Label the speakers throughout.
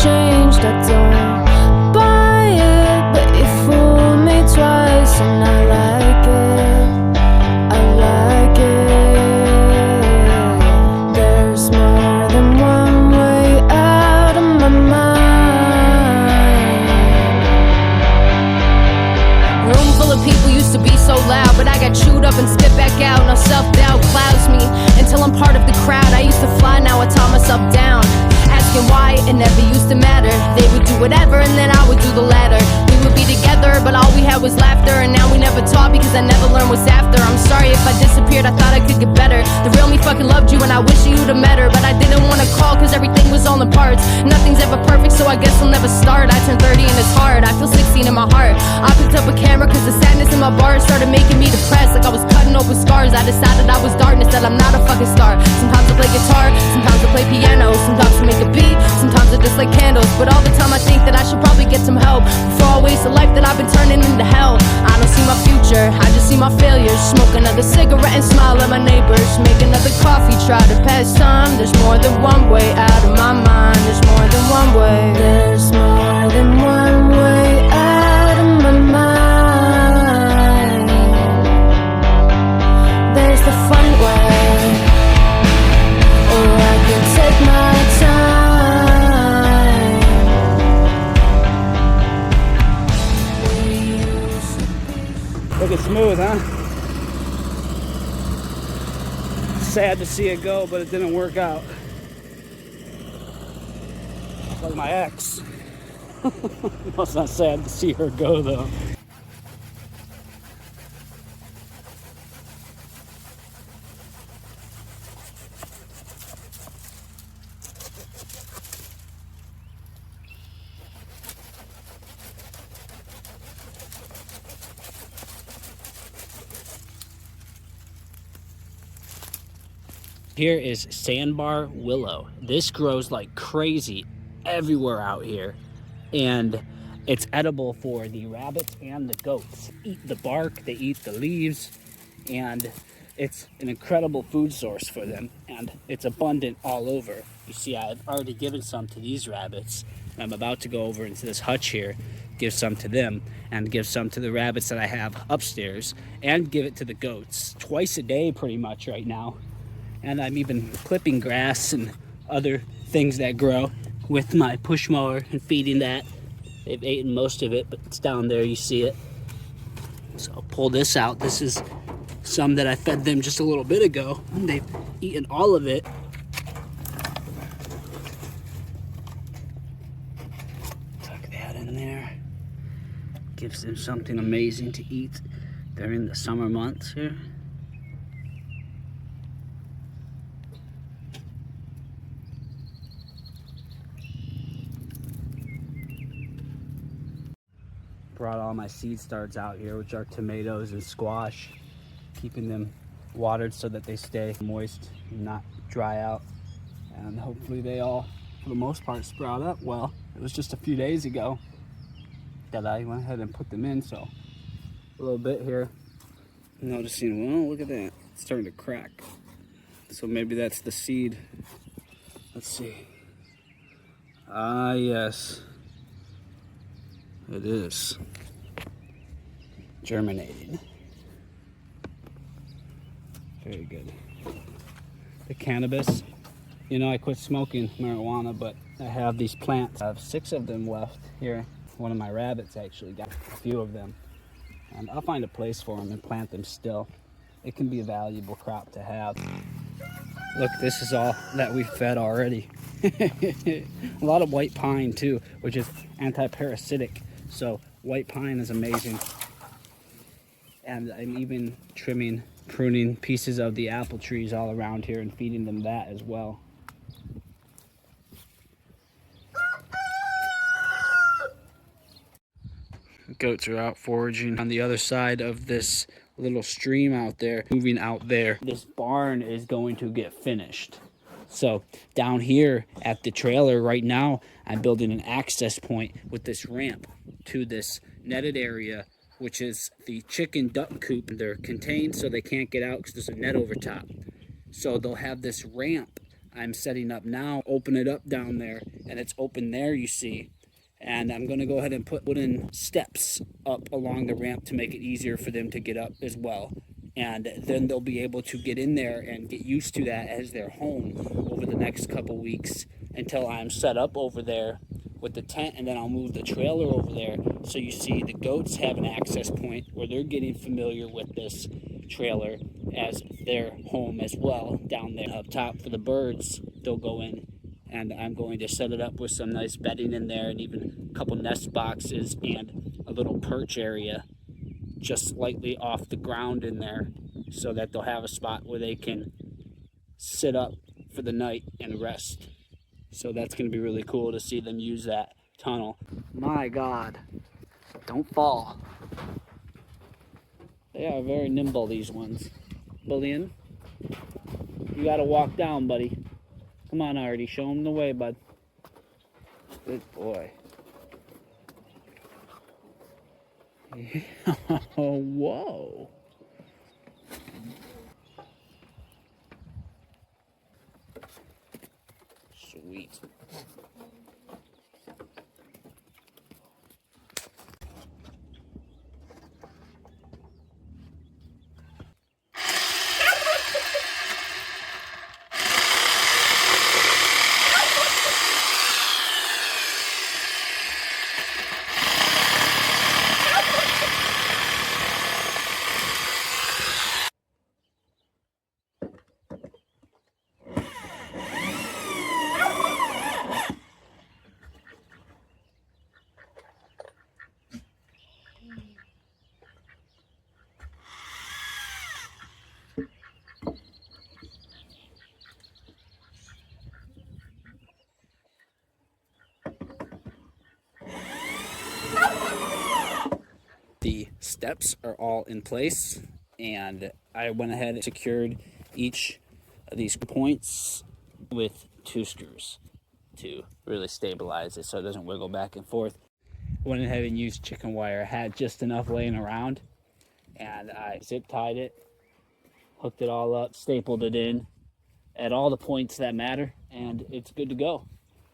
Speaker 1: changed, I don't buy it, but you fooled me twice, and I like it, I like it. There's more than one way out of my mind. Room full of people used to be so loud, but I got chewed up and spit back out. Now self-doubt clouds me until I'm part of the crowd. I used to fly, now I tie myself down, asking why it never used to matter. They would do whatever and then I would do the latter. We would be together but all we had was laughter, and now we never talk because I never learned what's after. I'm sorry if I disappeared, I thought I could get better. The real me fucking loved you and I wish you'd have met her, but I didn't want to call cause everything was all in parts. Nothing's ever perfect, so I guess I'll never start. I turned 30 and it's hard, I feel 16 in my heart. I picked up a camera cause the sadness in my bars started making me depressed, like I was cutting open scars. I decided I was darkness, that I'm not a fucking star. Sometimes I play guitar, sometimes I play piano, sometimes I make a beat, sometimes I just like candles. But all the time I think that I should probably get some help before I waste a life that I've been turning into hell. I don't see my future, I just see my failures. Smoke another cigarette and smile at my neighbors. Make another coffee, try to pass time. There's more than one way out of my mind. There's more than one way. There's more than one way out of my mind. There's the fun way, or I can take my time.
Speaker 2: Looking smooth, huh? Sad to see it go, but it didn't work out. Like my ex. No, it's not sad to see her go though. Here is sandbar willow. This grows like crazy everywhere out here, and it's edible for the rabbits and the goats. Eat the bark, they eat the leaves, and it's an incredible food source for them, and it's abundant all over. You see, I've already given some to these rabbits. I'm about to go over into this hutch here, give some to them, and give some to the rabbits that I have upstairs, and give it to the goats twice a day pretty much right now. And I'm even clipping grass and other things that grow with my push mower and feeding that. They've eaten most of it, but it's down there, you see it. So I'll pull this out. This is some that I fed them just a little bit ago, and they've eaten all of it. Tuck that in there. Gives them something amazing to eat during the summer months here. Brought all my seed starts out here, which are tomatoes and squash, keeping them watered so that they stay moist and not dry out. And hopefully they all, for the most part, sprout up well. It was just a few days ago that I went ahead and put them in, so a little bit here. Noticing, well, look at that, it's starting to crack. So maybe that's the seed. Let's see. Ah, yes. It is germinating. Very good. The cannabis, you know, I quit smoking marijuana, but I have these plants. I have 6 of them left here. One of my rabbits actually got a few of them, and I'll find a place for them and plant them still. It can be a valuable crop to have. Look, this is all that we've fed already. A lot of white pine too, which is anti-parasitic. So white pine is amazing. And I'm even pruning pieces of the apple trees all around here and feeding them that as well. Goats are out foraging on the other side of this little stream out there, moving out there. This barn is going to get finished. So down here at the trailer right now, I'm building an access point with this ramp to this netted area, which is the chicken duck coop. They're contained so they can't get out because there's a net over top. So they'll have this ramp I'm setting up now, open it up down there, and it's open there, you see. And I'm gonna go ahead and put wooden steps up along the ramp to make it easier for them to get up as well. And then they'll be able to get in there and get used to that as their home over the next couple weeks until I'm set up over there with the tent, and then I'll move the trailer over there. So you see the goats have an access point where they're getting familiar with this trailer as their home as well down there. Up top for the birds, they'll go in, and I'm going to set it up with some nice bedding in there and even a couple nest boxes and a little perch area just slightly off the ground in there so that they'll have a spot where they can sit up for the night and rest. So that's going to be really cool to see them use that tunnel. My God, don't fall. They are very nimble, these ones. Bullion, you got to walk down, buddy. Come on, Artie, show them the way, bud. Good boy. Oh, whoa. Sweet. The steps are all in place, and I went ahead and secured each of these points with 2 screws to really stabilize it so it doesn't wiggle back and forth. Went ahead and used chicken wire. I had just enough laying around, and I zip tied it, hooked it all up, stapled it in at all the points that matter, and it's good to go.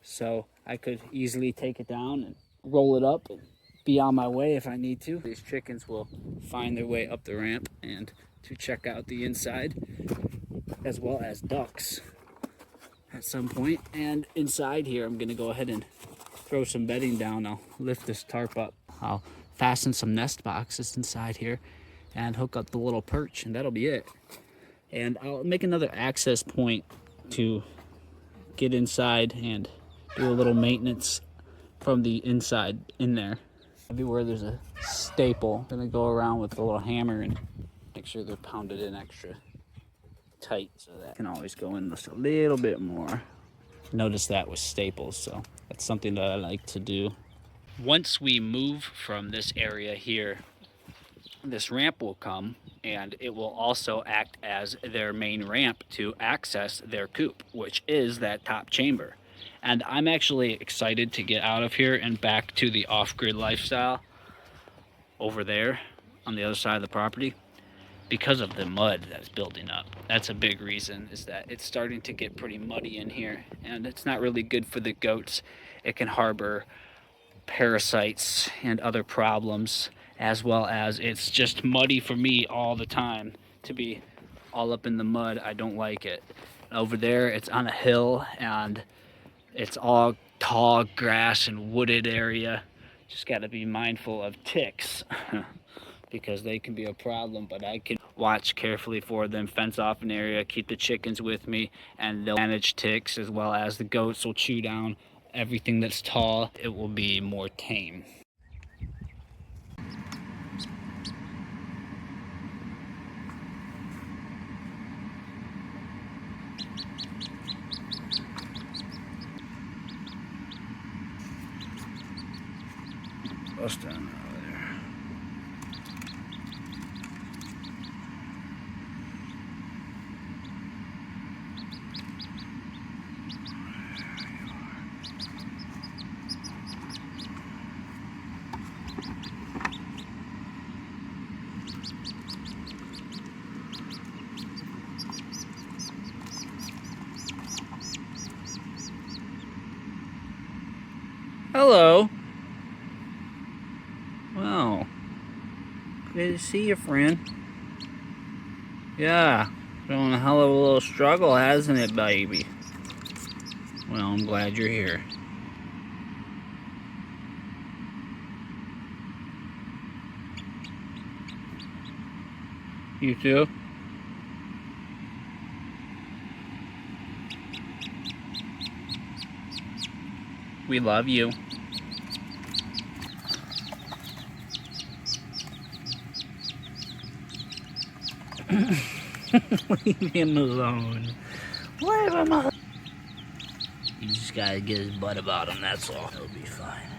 Speaker 2: So I could easily take it down and roll it up and be on my way if I need to. These chickens will find their way up the ramp and to check out the inside, as well as ducks at some point. And inside here, I'm gonna go ahead and throw some bedding down. I'll lift this tarp up. I'll fasten some nest boxes inside here and hook up the little perch, and that'll be it. And I'll make another access point to get inside and do a little maintenance from the inside in there. Everywhere there's a staple, I'm gonna go around with a little hammer and make sure they're pounded in extra tight so that can always go in just a little bit more. Notice that with staples, so that's something that I like to do. Once we move from this area here, this ramp will come, and it will also act as their main ramp to access their coop, which is that top chamber. And I'm actually excited to get out of here and back to the off-grid lifestyle over there on the other side of the property because of the mud that's building up. That's a big reason, is that it's starting to get pretty muddy in here, and it's not really good for the goats. It can harbor parasites and other problems, as well as it's just muddy for me all the time. To be all up in the mud, I don't like it. Over there, it's on a hill, and it's all tall grass and wooded area. Just got to be mindful of ticks because they can be a problem, but I can watch carefully for them, fence off an area, keep the chickens with me, and they'll manage ticks, as well as the goats will chew down everything that's tall. It will be more tame. Bust down over there. Hello. Wow. Good to see you, friend. Yeah. Been a hell of a little struggle, hasn't it, baby? Well, I'm glad you're here. You too? We love you. Leave him alone. Leave him alone. You just gotta get his butt about him, that's all. He'll be fine.